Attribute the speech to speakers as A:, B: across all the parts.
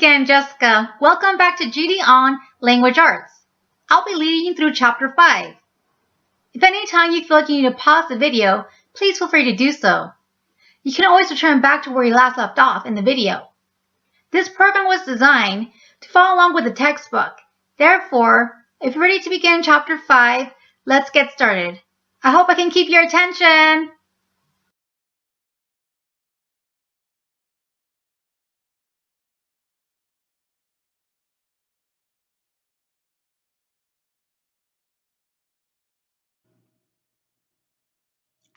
A: again, Jessica. Welcome back to GD on Language Arts. I'll be leading you through Chapter 5. If any time you feel like you need to pause the video, please feel free to do so. You can always return back to where you last left off in the video. This program was designed to follow along with the textbook. Therefore, if you're ready to begin Chapter 5, let's get started. I hope I can keep your attention.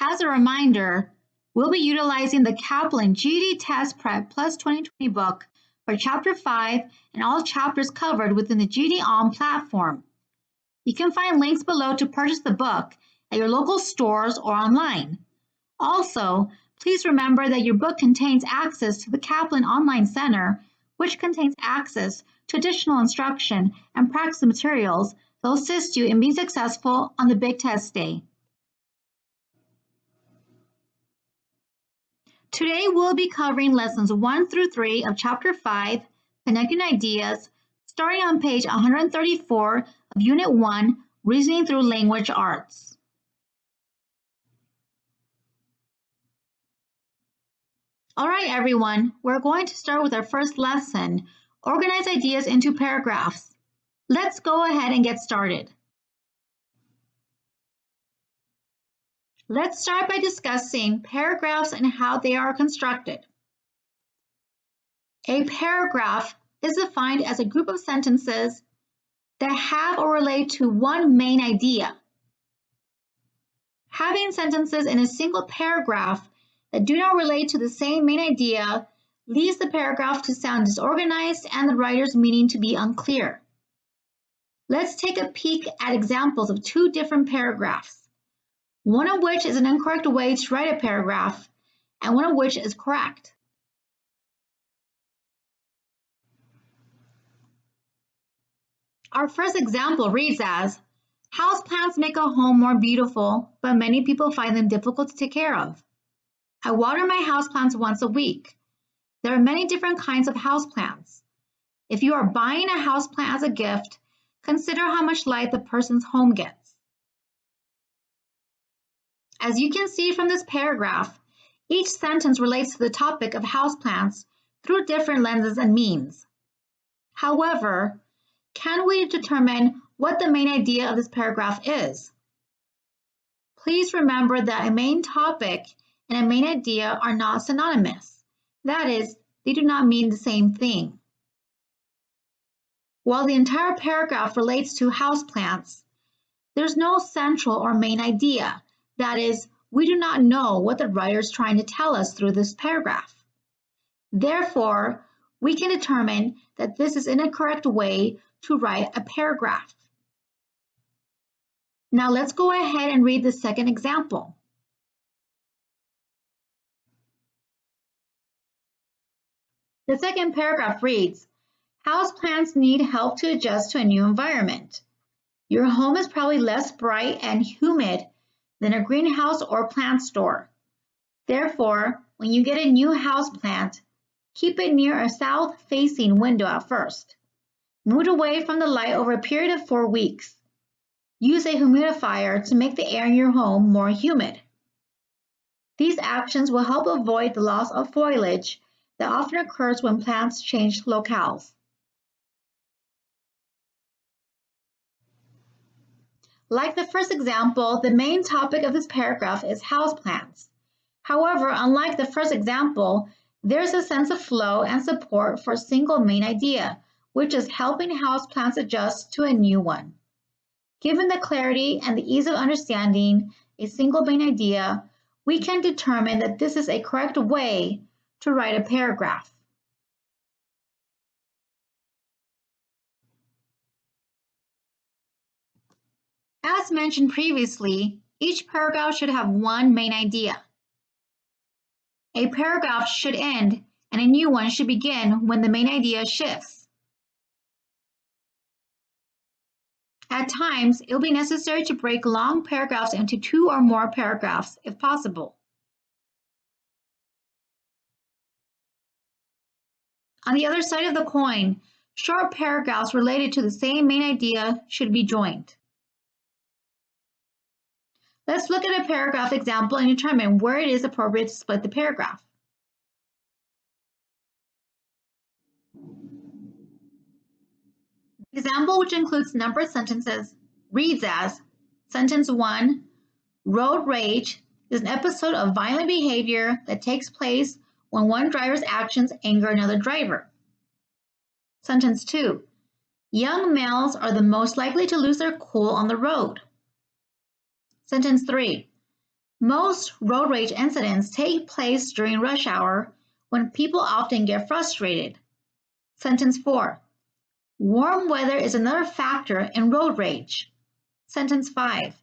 A: As a reminder, we'll be utilizing the Kaplan GED Test Prep Plus 2020 book for Chapter 5 and all chapters covered within the GED On platform. You can find links below to purchase the book at your local stores or online. Also, please remember that your book contains access to the Kaplan Online Center, which contains access to additional instruction and practice materials that will assist you in being successful on the big test day. Today, we'll be covering lessons 1 through 3 of Chapter 5, Connecting Ideas, starting on page 134 of Unit 1, Reasoning Through Language Arts. All right, everyone, we're going to start with our first lesson, Organize Ideas into Paragraphs. Let's go ahead and get started. Let's start by discussing paragraphs and how they are constructed. A paragraph is defined as a group of sentences that have or relate to one main idea. Having sentences in a single paragraph that do not relate to the same main idea leaves the paragraph to sound disorganized and the writer's meaning to be unclear. Let's take a peek at examples of two different paragraphs, one of which is an incorrect way to write a paragraph, and one of which is correct. Our first example reads as, houseplants make a home more beautiful, but many people find them difficult to take care of. I water my houseplants once a week. There are many different kinds of houseplants. If you are buying a houseplant as a gift, consider how much light the person's home gets. As you can see from this paragraph, each sentence relates to the topic of houseplants through different lenses and means. However, can we determine what the main idea of this paragraph is? Please remember that a main topic and a main idea are not synonymous. That is, they do not mean the same thing. While the entire paragraph relates to houseplants, there's no central or main idea. That is, we do not know what the writer is trying to tell us through this paragraph. Therefore, we can determine that this is an incorrect way to write a paragraph. Now let's go ahead and read the second example. The second paragraph reads, houseplants need help to adjust to a new environment. Your home is probably less bright and humid than a greenhouse or plant store. Therefore, when you get a new house plant, keep it near a south-facing window at first. Move away from the light over a period of 4 weeks. Use a humidifier to make the air in your home more humid. These actions will help avoid the loss of foliage that often occurs when plants change locales. Like the first example, the main topic of this paragraph is houseplants. However, unlike the first example, there's a sense of flow and support for a single main idea, which is helping houseplants adjust to a new one. Given the clarity and the ease of understanding a single main idea, we can determine that this is a correct way to write a paragraph. As mentioned previously, each paragraph should have one main idea. A paragraph should end and a new one should begin when the main idea shifts. At times, it will be necessary to break long paragraphs into 2 or more paragraphs if possible. On the other side of the coin, short paragraphs related to the same main idea should be joined. Let's look at a paragraph example and determine where it is appropriate to split the paragraph. The example, which includes numbered sentences, reads as Sentence 1, road rage is an episode of violent behavior that takes place when one driver's actions anger another driver. Sentence 2, young males are the most likely to lose their cool on the road. Sentence 3, most road rage incidents take place during rush hour when people often get frustrated. Sentence 4, warm weather is another factor in road rage. Sentence 5,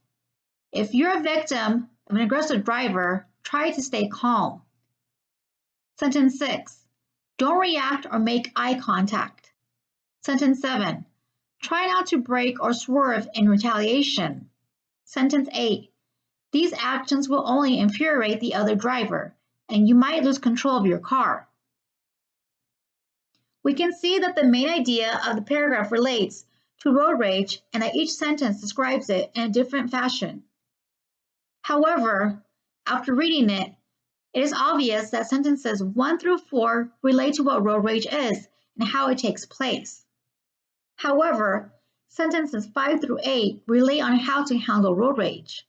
A: if you're a victim of an aggressive driver, try to stay calm. Sentence 6, don't react or make eye contact. Sentence 7, try not to brake or swerve in retaliation. Sentence 8, these actions will only infuriate the other driver, and you might lose control of your car. We can see that the main idea of the paragraph relates to road rage and that each sentence describes it in a different fashion. However, after reading it, it is obvious that sentences 1 through 4 relate to what road rage is and how it takes place. However, sentences 5 through 8 relate on how to handle road rage.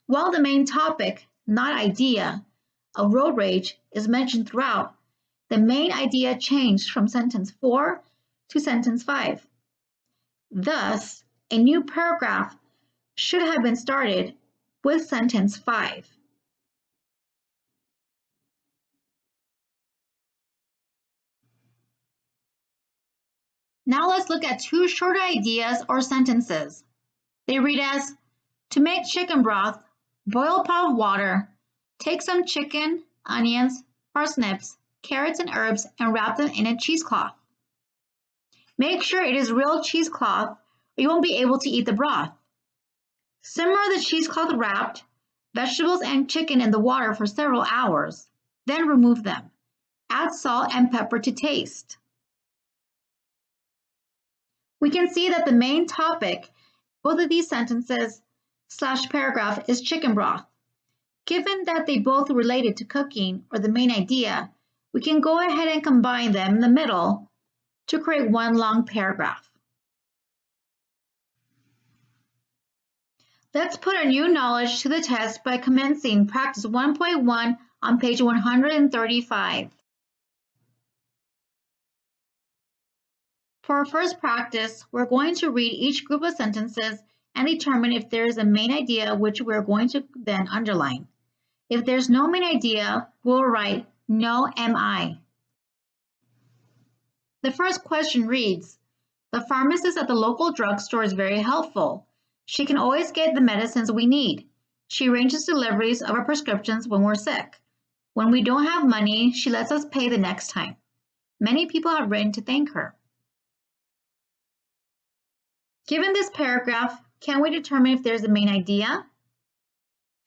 A: While the main topic, not idea, of road rage is mentioned throughout, the main idea changed from sentence 4 to sentence 5. Thus, a new paragraph should have been started with sentence 5. Now let's look at two shorter ideas or sentences. They read as, to make chicken broth, boil a pot of water, take some chicken, onions, parsnips, carrots, and herbs and wrap them in a cheesecloth. Make sure it is real cheesecloth or you won't be able to eat the broth. Simmer the cheesecloth wrapped vegetables and chicken in the water for several hours, then remove them. Add salt and pepper to taste. We can see that the main topic in both of these sentences / paragraph is chicken broth. Given that they both related to cooking or the main idea, we can go ahead and combine them in the middle to create one long paragraph. Let's put our new knowledge to the test by commencing practice 1.1 on page 135. For our first practice, we're going to read each group of sentences and determine if there is a main idea, which we're going to then underline. If there's no main idea, we'll write no MI. The first question reads, the pharmacist at the local drugstore is very helpful. She can always get the medicines we need. She arranges deliveries of our prescriptions when we're sick. When we don't have money, she lets us pay the next time. Many people have written to thank her. Given this paragraph, can we determine if there's a main idea?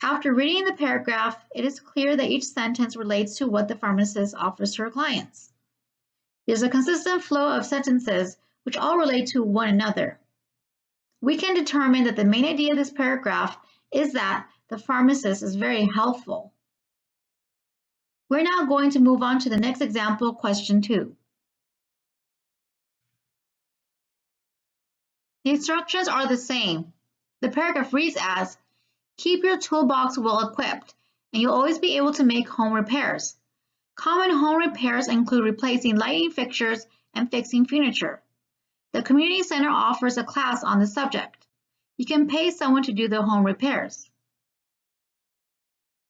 A: After reading the paragraph, it is clear that each sentence relates to what the pharmacist offers to her clients. There's a consistent flow of sentences which all relate to one another. We can determine that the main idea of this paragraph is that the pharmacist is very helpful. We're now going to move on to the next example, question 2. The instructions are the same. The paragraph reads as, keep your toolbox well equipped, and you'll always be able to make home repairs. Common home repairs include replacing lighting fixtures and fixing furniture. The community center offers a class on the subject. You can pay someone to do the home repairs.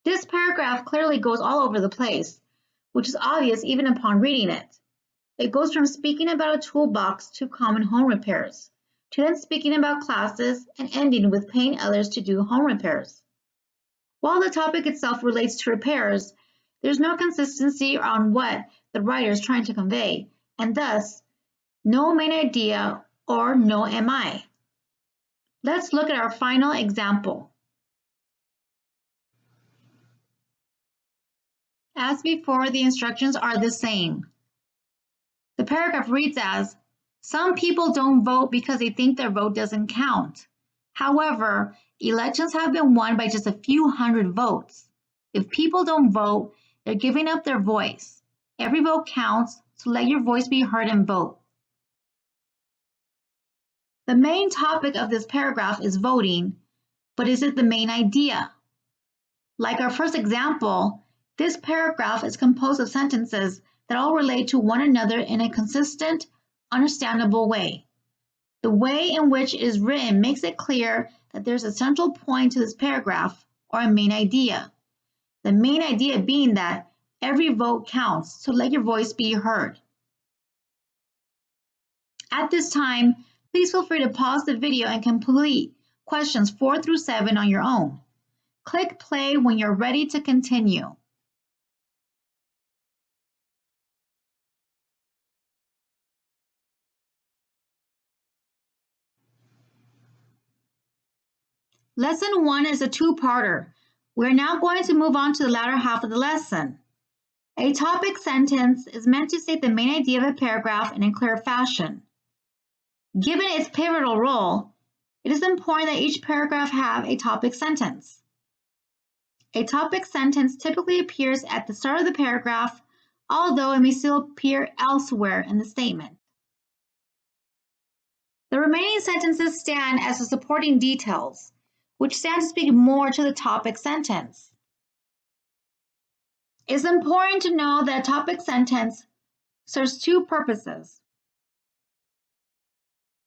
A: This paragraph clearly goes all over the place, which is obvious even upon reading it. It goes from speaking about a toolbox to common home repairs, to then speaking about classes and ending with paying others to do home repairs. While the topic itself relates to repairs, there's no consistency on what the writer is trying to convey, and thus, no main idea or no MI. Let's look at our final example. As before, the instructions are the same. The paragraph reads as, some people don't vote because they think their vote doesn't count. However, elections have been won by just a few hundred votes. If people don't vote, they're giving up their voice. Every vote counts, so let your voice be heard and vote. The main topic of this paragraph is voting, but is it the main idea? Like our first example, this paragraph is composed of sentences that all relate to one another in a consistent, understandable way. The way in which it is written makes it clear that there's a central point to this paragraph, or a main idea. The main idea being that every vote counts, so let your voice be heard. At this time, please feel free to pause the video and complete questions 4 through 7 on your own. Click play when you're ready to continue. Lesson 1 is a two-parter. We're now going to move on to the latter half of the lesson. A topic sentence is meant to state the main idea of a paragraph in a clear fashion. Given its pivotal role, it is important that each paragraph have a topic sentence. A topic sentence typically appears at the start of the paragraph, although it may still appear elsewhere in the statement. The remaining sentences stand as the supporting details, which stand to speak more to the topic sentence. It's important to know that a topic sentence serves two purposes.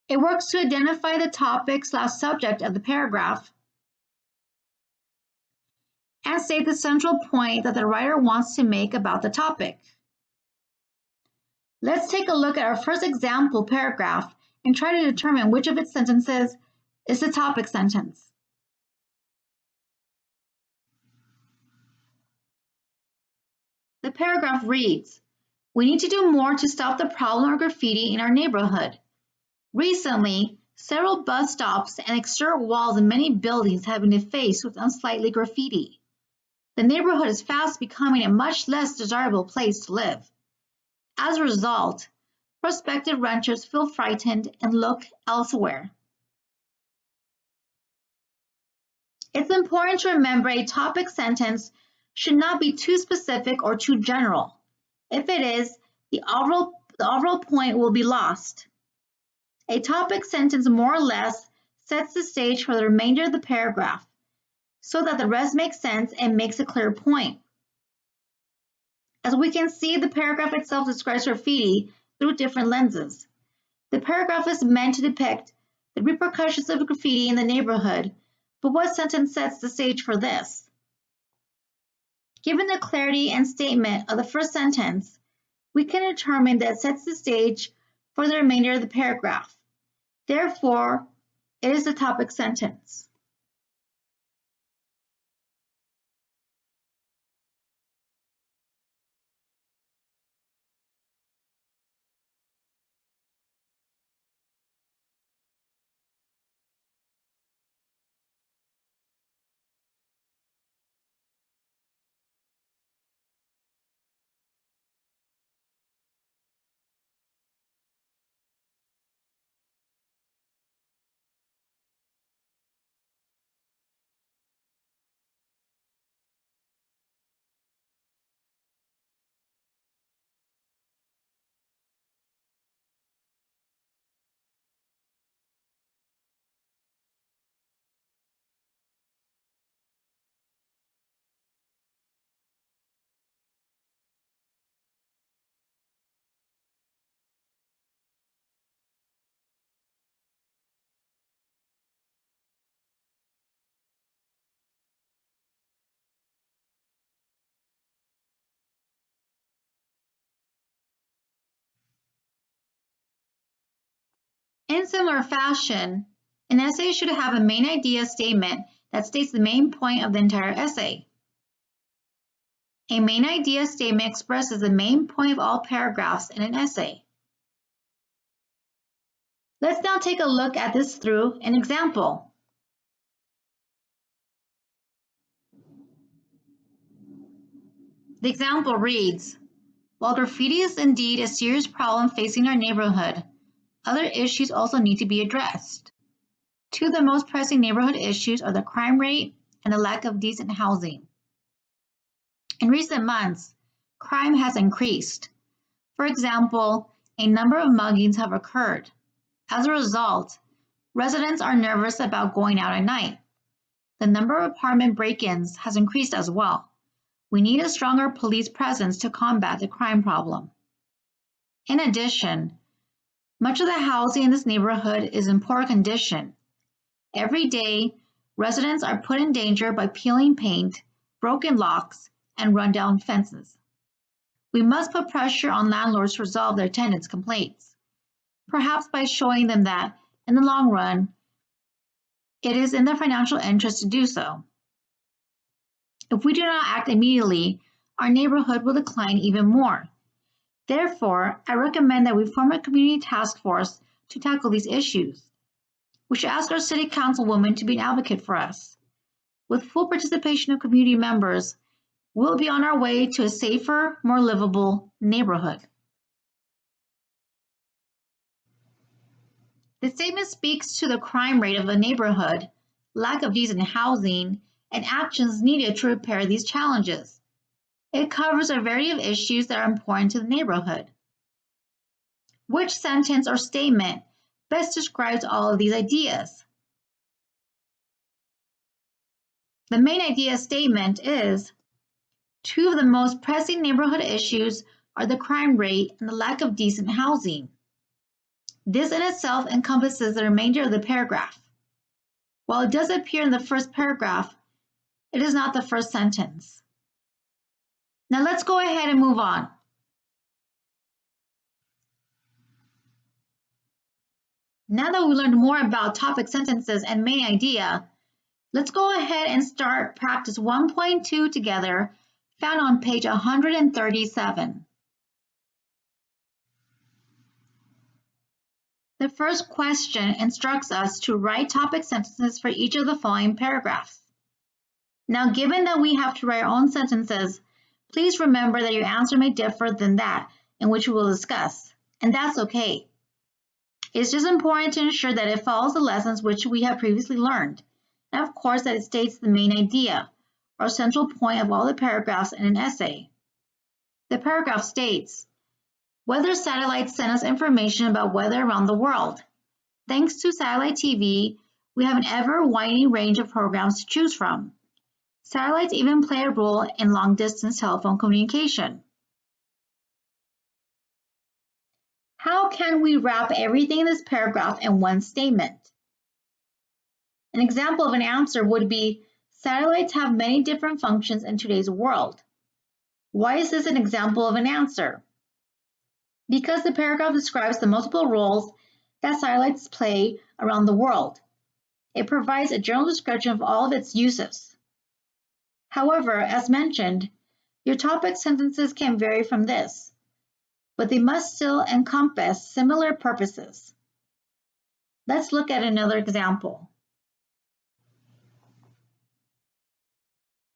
A: It works to identify the topic/subject of the paragraph and state the central point that the writer wants to make about the topic. Let's take a look at our first example paragraph and try to determine which of its sentences is the topic sentence. The paragraph reads, we need to do more to stop the problem of graffiti in our neighborhood. Recently, several bus stops and exterior walls in many buildings have been defaced with unsightly graffiti. The neighborhood is fast becoming a much less desirable place to live. As a result, prospective renters feel frightened and look elsewhere. It's important to remember a topic sentence should not be too specific or too general. If it is, the overall point will be lost. A topic sentence more or less sets the stage for the remainder of the paragraph, so that the rest makes sense and makes a clear point. As we can see, the paragraph itself describes graffiti through different lenses. The paragraph is meant to depict the repercussions of graffiti in the neighborhood, but what sentence sets the stage for this? Given the clarity and statement of the first sentence, we can determine that it sets the stage for the remainder of the paragraph. Therefore, it is the topic sentence. In similar fashion, an essay should have a main idea statement that states the main point of the entire essay. A main idea statement expresses the main point of all paragraphs in an essay. Let's now take a look at this through an example. The example reads, While graffiti is indeed a serious problem facing our neighborhood, other issues also need to be addressed. Two of the most pressing neighborhood issues are the crime rate and the lack of decent housing. In recent months, crime has increased. For example, a number of muggings have occurred. As a result, residents are nervous about going out at night. The number of apartment break-ins has increased as well. We need a stronger police presence to combat the crime problem. In addition, much of the housing in this neighborhood is in poor condition. Every day, residents are put in danger by peeling paint, broken locks, and run-down fences. We must put pressure on landlords to resolve their tenants' complaints, perhaps by showing them that, in the long run, it is in their financial interest to do so. If we do not act immediately, our neighborhood will decline even more. Therefore, I recommend that we form a community task force to tackle these issues. We should ask our city councilwoman to be an advocate for us. With full participation of community members, we'll be on our way to a safer, more livable neighborhood. The statement speaks to the crime rate of a neighborhood, lack of decent housing, and actions needed to repair these challenges. It covers a variety of issues that are important to the neighborhood. Which sentence or statement best describes all of these ideas? The main idea statement is, two of the most pressing neighborhood issues are the crime rate and the lack of decent housing. This in itself encompasses the remainder of the paragraph. While it does appear in the first paragraph, it is not the first sentence. Now let's go ahead and move on. Now that we learned more about topic sentences and main idea, let's go ahead and start practice 1.2 together, found on page 137. The first question instructs us to write topic sentences for each of the following paragraphs. Now, given that we have to write our own sentences, please remember that your answer may differ than that in which we will discuss, and that's okay. It's just important to ensure that it follows the lessons which we have previously learned, and of course that it states the main idea, or central point of all the paragraphs in an essay. The paragraph states, weather satellites send us information about weather around the world. Thanks to satellite TV, we have an ever-widening range of programs to choose from. Satellites even play a role in long-distance telephone communication. How can we wrap everything in this paragraph in one statement? An example of an answer would be, satellites have many different functions in today's world. Why is this an example of an answer? Because the paragraph describes the multiple roles that satellites play around the world. It provides a general description of all of its uses. However, as mentioned, your topic sentences can vary from this, but they must still encompass similar purposes. Let's look at another example.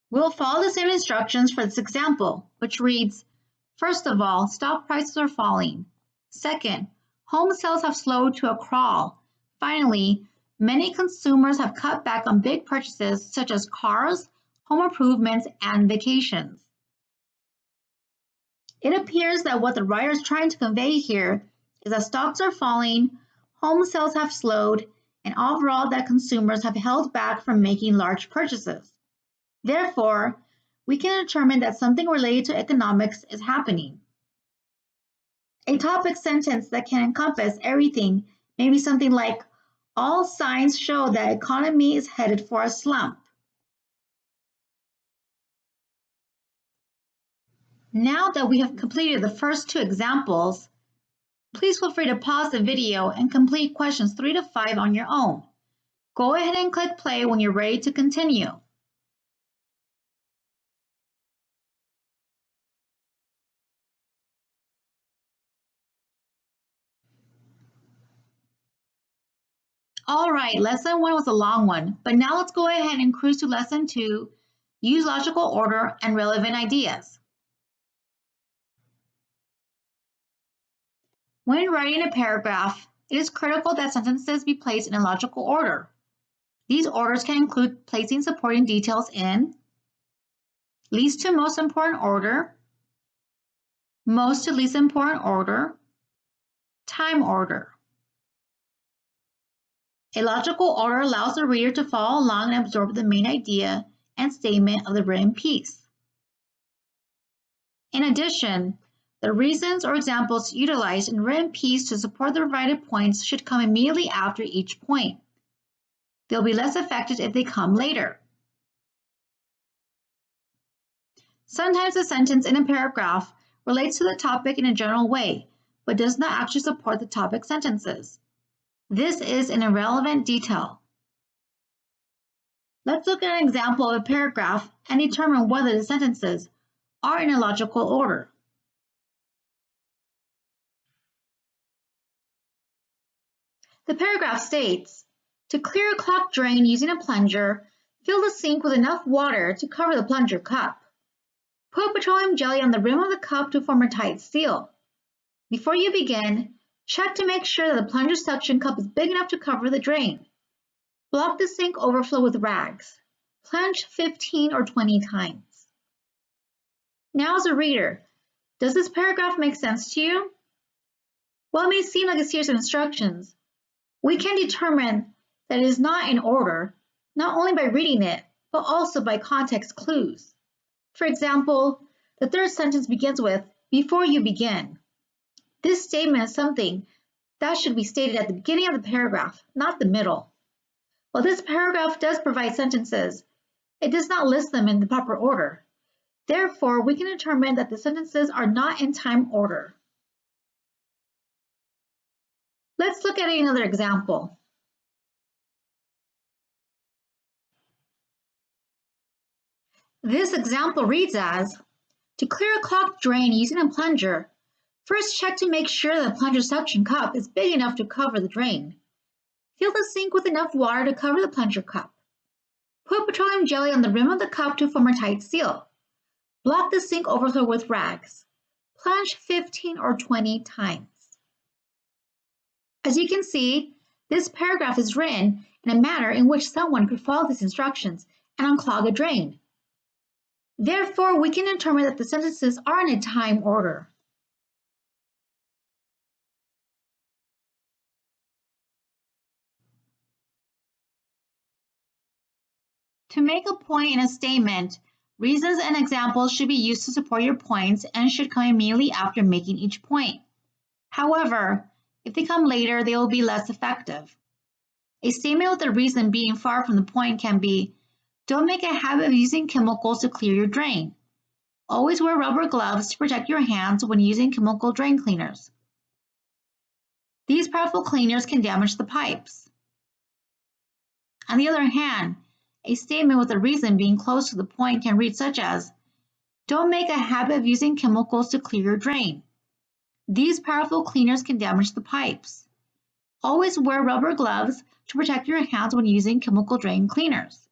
A: We'll follow the same instructions for this example, which reads, first of all, stock prices are falling. Second, home sales have slowed to a crawl. Finally, many consumers have cut back on big purchases such as cars, home improvements, and vacations. It appears that what the writer is trying to convey here is that stocks are falling, home sales have slowed, and overall that consumers have held back from making large purchases. Therefore, we can determine that something related to economics is happening. A topic sentence that can encompass everything may be something like, all signs show that the economy is headed for a slump. Now that we have completed the first two examples, please feel free to pause the video and complete questions 3 to 5 on your own. Go ahead and click play when you're ready to continue. All right, lesson 1 was a long one, but now let's go ahead and cruise to lesson 2, use logical order and relevant ideas. When writing a paragraph, it is critical that sentences be placed in a logical order. These orders can include placing supporting details in least to most important order, most to least important order, time order. A logical order allows the reader to follow along and absorb the main idea and statement of the written piece. In addition, the reasons or examples utilized in the written piece to support the provided points should come immediately after each point. They'll be less effective if they come later. Sometimes a sentence in a paragraph relates to the topic in a general way, but does not actually support the topic sentences. This is an irrelevant detail. Let's look at an example of a paragraph and determine whether the sentences are in a logical order. The paragraph states, to clear a clogged drain using a plunger, fill the sink with enough water to cover the plunger cup. Put petroleum jelly on the rim of the cup to form a tight seal. Before you begin, check to make sure that the plunger suction cup is big enough to cover the drain. Block the sink overflow with rags. Plunge 15 or 20 times. Now as a reader, does this paragraph make sense to you? While it may seem like a series of instructions, we can determine that it is not in order, not only by reading it, but also by context clues. For example, the third sentence begins with, before you begin. This statement is something that should be stated at the beginning of the paragraph, not the middle. While this paragraph does provide sentences, it does not list them in the proper order. Therefore, we can determine that the sentences are not in time order. Let's look at another example. This example reads as, to clear a clogged drain using a plunger, first check to make sure the plunger suction cup is big enough to cover the drain. Fill the sink with enough water to cover the plunger cup. Put petroleum jelly on the rim of the cup to form a tight seal. Block the sink overflow with rags. Plunge 15 or 20 times. As you can see, this paragraph is written in a manner in which someone could follow these instructions and unclog a drain. Therefore, we can determine that the sentences are in a time order. To make a point in a statement, reasons and examples should be used to support your points and should come immediately after making each point. However, if they come later, they will be less effective. A statement with a reason being far from the point can be, don't make a habit of using chemicals to clear your drain. Always wear rubber gloves to protect your hands when using chemical drain cleaners. These powerful cleaners can damage the pipes. On the other hand, a statement with a reason being close to the point can read such as, don't make a habit of using chemicals to clear your drain. These powerful cleaners can damage the pipes. Always wear rubber gloves to protect your hands when using chemical drain cleaners.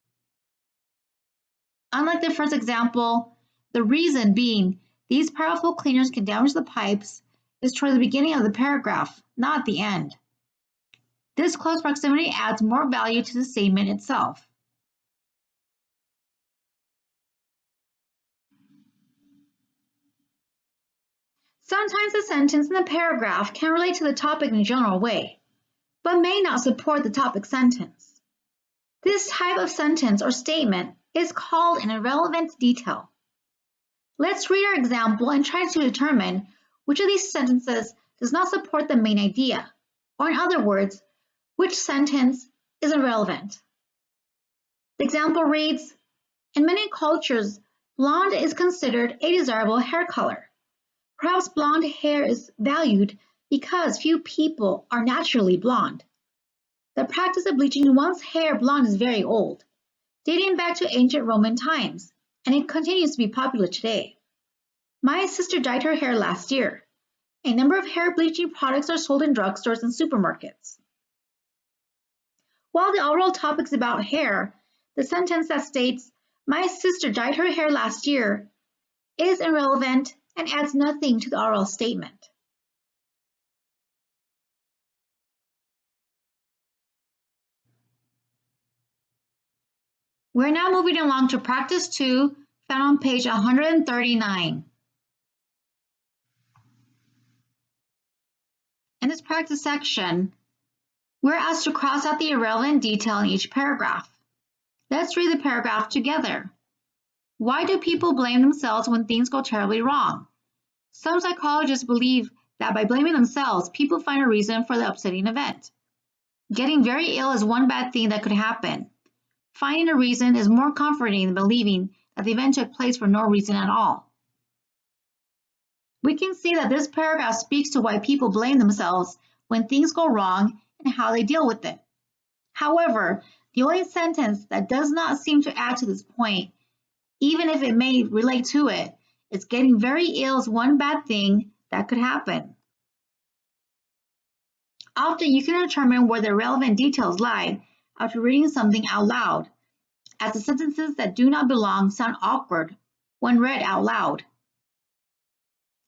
A: Unlike the first example, the reason being these powerful cleaners can damage the pipes is toward the beginning of the paragraph, not the end. This close proximity adds more value to the statement itself. Sometimes a sentence in the paragraph can relate to the topic in a general way, but may not support the topic sentence. This type of sentence or statement is called an irrelevant detail. Let's read our example and try to determine which of these sentences does not support the main idea, or in other words, which sentence is irrelevant. The example reads, in many cultures, blonde is considered a desirable hair color. Perhaps blonde hair is valued because few people are naturally blonde. The practice of bleaching one's hair blonde is very old, dating back to ancient Roman times, and it continues to be popular today. My sister dyed her hair last year. A number of hair bleaching products are sold in drugstores and supermarkets. While the overall topic is about hair, the sentence that states, my sister dyed her hair last year, is irrelevant and adds nothing to the oral statement. We're now moving along to practice 2, found on page 139. In this practice section, we're asked to cross out the irrelevant detail in each paragraph. Let's read the paragraph together. Why do people blame themselves when things go terribly wrong? Some psychologists believe that by blaming themselves, people find a reason for the upsetting event. Getting very ill is one bad thing that could happen. Finding a reason is more comforting than believing that the event took place for no reason at all. We can see that this paragraph speaks to why people blame themselves when things go wrong and how they deal with it. However, the only sentence that does not seem to add to this point, even if it may relate to it, is getting very ill is one bad thing that could happen. Often you can determine where the relevant details lie after reading something out loud, as the sentences that do not belong sound awkward when read out loud.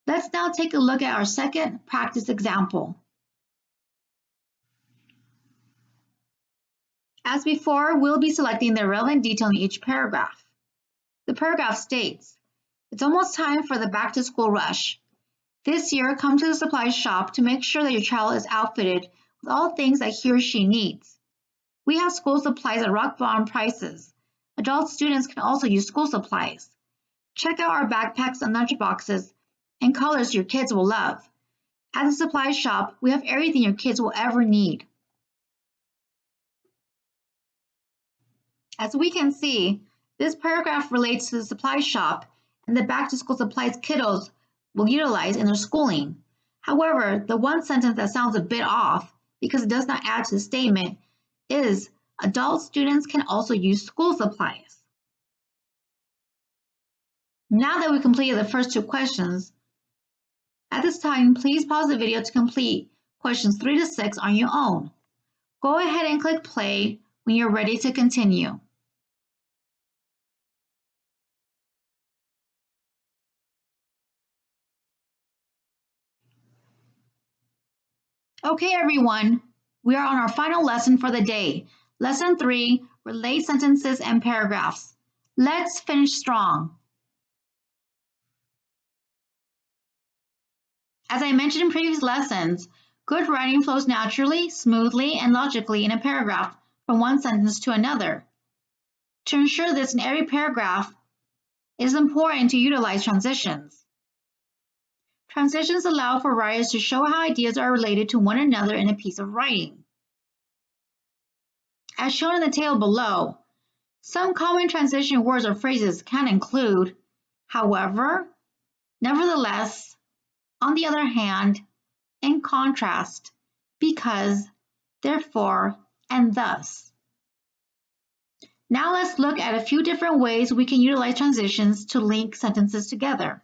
A: Let's now take a look at our second practice example. As before, we'll be selecting the relevant detail in each paragraph. The paragraph states, "It's almost time for the back-to-school rush. This year, come to the supply shop to make sure that your child is outfitted with all things that he or she needs. We have school supplies at rock-bottom prices. Adult students can also use school supplies. Check out our backpacks and lunchboxes and colors your kids will love. At the supply shop, we have everything your kids will ever need." As we can see, this paragraph relates to the supply shop and the back-to-school supplies kiddos will utilize in their schooling. However, the one sentence that sounds a bit off because it does not add to the statement is adult students can also use school supplies. Now that we completed the first two questions, at this time, please pause the video to complete questions 3 to 6 on your own. Go ahead and click play when you're ready to continue. Okay, everyone, we are on our final lesson for the day. Lesson 3, relate sentences and paragraphs. Let's finish strong. As I mentioned in previous lessons, good writing flows naturally, smoothly, and logically in a paragraph from one sentence to another. To ensure this in every paragraph, it is important to utilize transitions. Transitions allow for writers to show how ideas are related to one another in a piece of writing. As shown in the table below, some common transition words or phrases can include however, nevertheless, on the other hand, in contrast, because, therefore, and thus. Now let's look at a few different ways we can utilize transitions to link sentences together.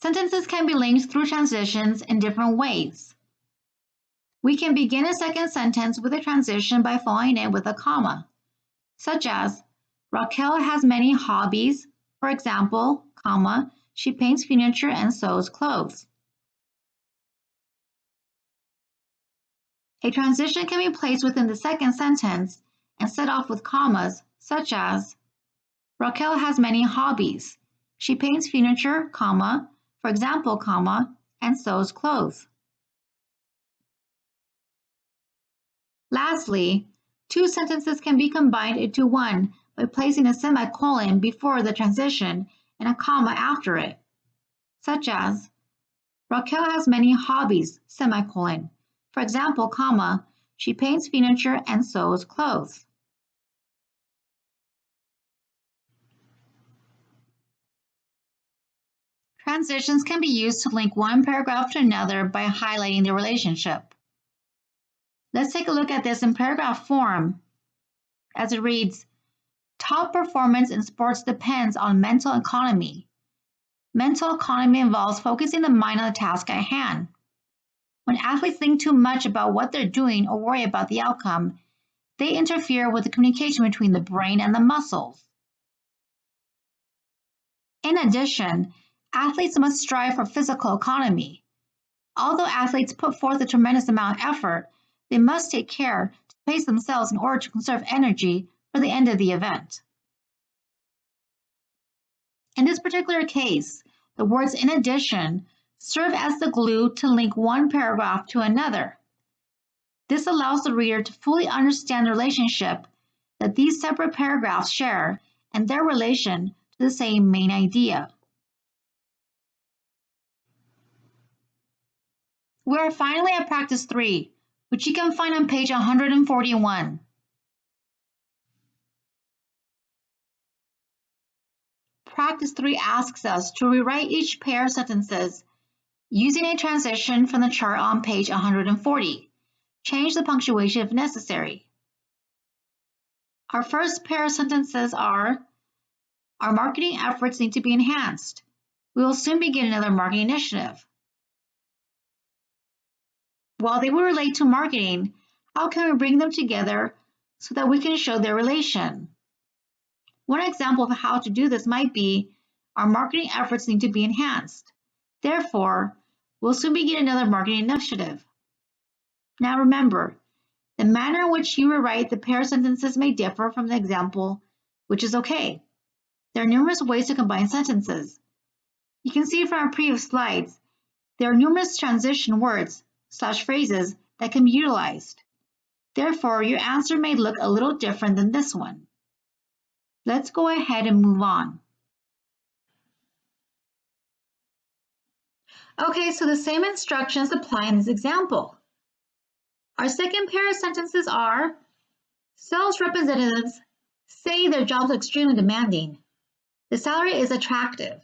A: Sentences can be linked through transitions in different ways. We can begin a second sentence with a transition by following it with a comma, such as, Raquel has many hobbies, for example, comma, she paints furniture and sews clothes. A transition can be placed within the second sentence and set off with commas, such as, Raquel has many hobbies. She paints furniture, comma, for example, comma, and sews clothes. Lastly, two sentences can be combined into one by placing a semicolon before the transition and a comma after it, such as, Raquel has many hobbies, semicolon. For example, comma, she paints furniture and sews clothes. Transitions can be used to link one paragraph to another by highlighting the relationship. Let's take a look at this in paragraph form, as it reads, top performance in sports depends on mental economy. Mental economy involves focusing the mind on the task at hand. When athletes think too much about what they're doing or worry about the outcome, they interfere with the communication between the brain and the muscles. In addition, athletes must strive for physical economy. Although athletes put forth a tremendous amount of effort, they must take care to pace themselves in order to conserve energy for the end of the event. In this particular case, the words "in addition" serve as the glue to link one paragraph to another. This allows the reader to fully understand the relationship that these separate paragraphs share and their relation to the same main idea. We are finally at practice 3, which you can find on page 141. Practice 3 asks us to rewrite each pair of sentences using a transition from the chart on page 140. Change the punctuation if necessary. Our first pair of sentences are, our marketing efforts need to be enhanced. We will soon begin another marketing initiative. While they will relate to marketing, how can we bring them together so that we can show their relation? One example of how to do this might be, our marketing efforts need to be enhanced. Therefore, we'll soon begin another marketing initiative. Now remember, the manner in which you rewrite the pair of sentences may differ from the example, which is okay. There are numerous ways to combine sentences. You can see from our previous slides, there are numerous transition words/phrases that can be utilized. Therefore, your answer may look a little different than this one. Let's go ahead and move on. Okay, so the same instructions apply in this example. Our second pair of sentences are, sales representatives say their jobs are extremely demanding. The salary is attractive.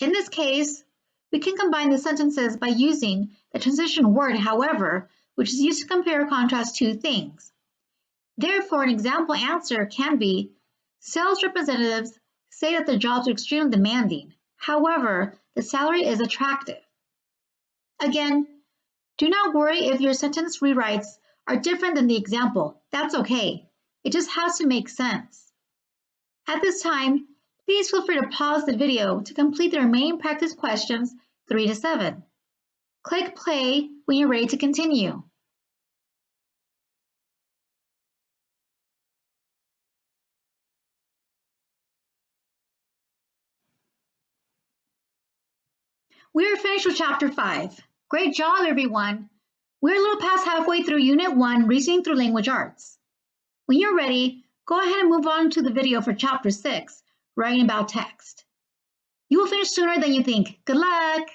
A: In this case, we can combine the sentences by using the transition word however, which is used to compare or contrast two things. Therefore, an example answer can be, sales representatives say that their jobs are extremely demanding. However, the salary is attractive. Again, do not worry if your sentence rewrites are different than the example. That's okay. It just has to make sense. At this time, please feel free to pause the video to complete the remaining practice questions 3 to 7. Click play when you're ready to continue. We are finished with Chapter 5. Great job, everyone. We're a little past halfway through Unit 1, Reasoning Through Language Arts. When you're ready, go ahead and move on to the video for Chapter 6, Writing About Text. You will finish sooner than you think. Good luck!